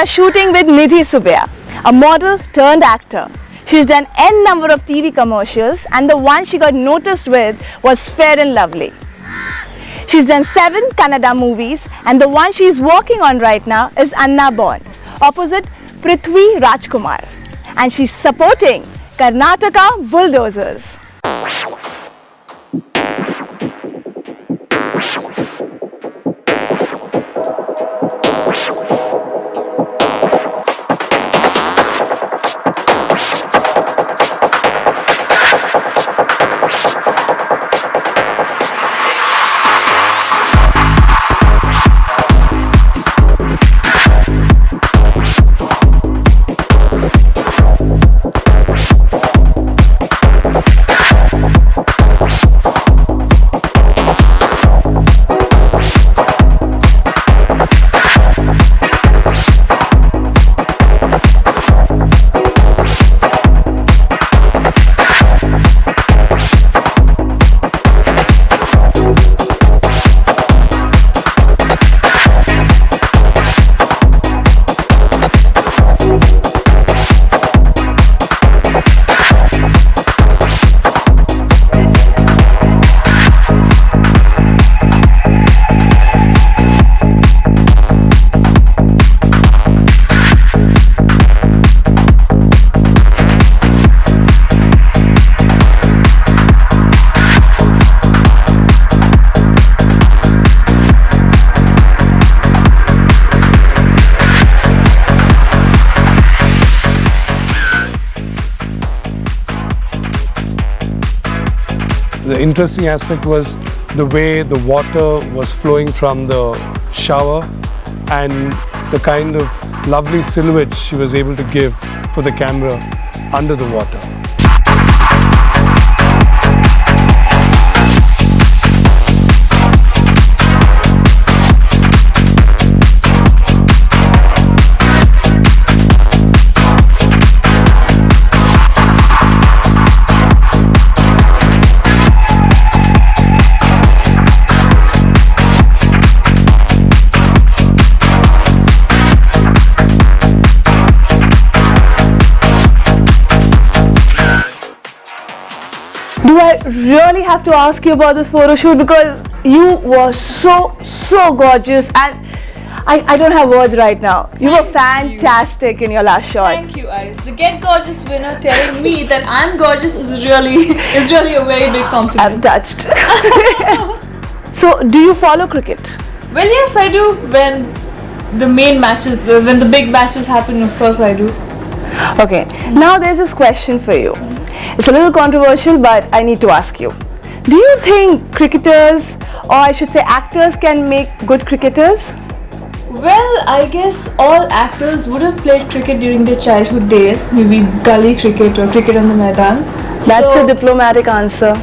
are shooting with Nidhi Subbaiah, a model turned actor. She's done N number of TV commercials and the one she got noticed with was Fair and Lovely. She's done 7 Kannada movies and the one she's working on right now is Anna Bond, opposite Prithvi Rajkumar. And she's supporting Karnataka Bulldozers. The interesting aspect was the way the water was flowing from the shower and the kind of lovely silhouette she was able to give for the camera under the water. Do I really have to ask you about this photo shoot because you were so gorgeous and I don't have words right now. You were fantastic in your last shot. Thank you, Iris. The Get Gorgeous winner telling me that I'm gorgeous is really a very big compliment. I'm touched. So, do you follow cricket? Well, yes, I do. When the big matches happen, of course I do. Okay, now there's this question for you. It's a little controversial, but I need to ask you. Do you think cricketers, or I should say actors, can make good cricketers? Well, I guess all actors would have played cricket during their childhood days, maybe gully cricket or cricket on the Maidan. That's a diplomatic answer.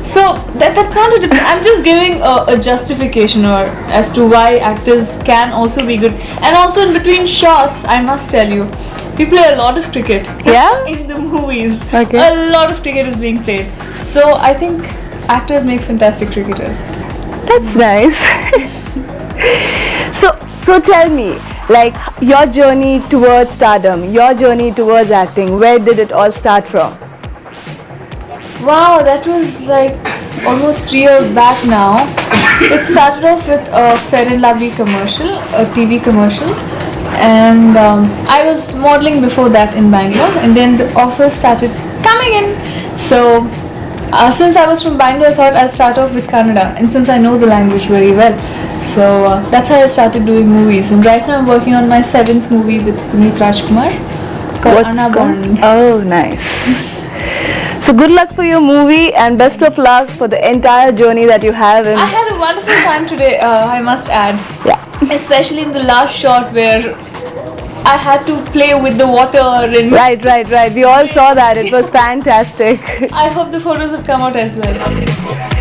So that's not I'm just giving a justification or as to why actors can also be good. And also in between shots, I must tell you, we play a lot of cricket. Yeah? In the movies. Okay. A lot of cricket is being played. So I think actors make fantastic cricketers. That's nice. So tell me, like your journey towards stardom, your journey towards acting, where did it all start from? Wow, that was like almost 3 years back now. It started off with a Fair and Lovely commercial, a TV commercial. And I was modeling before that in Bangalore, and then the offers started coming in. So since I was from Bangalore, I thought I'd start off with Kannada, and since I know the language very well, so that's how I started doing movies. And right now I'm working on my 7th movie with Prithvi Rajkumar called Anna Bond. Oh, nice. So good luck for your movie and best of luck for the entire journey that you have. I had a wonderful time today, I must add. Yeah. Especially in the last shot where I had to play with the water. And Right. We all saw that. It was fantastic. I hope the photos have come out as well.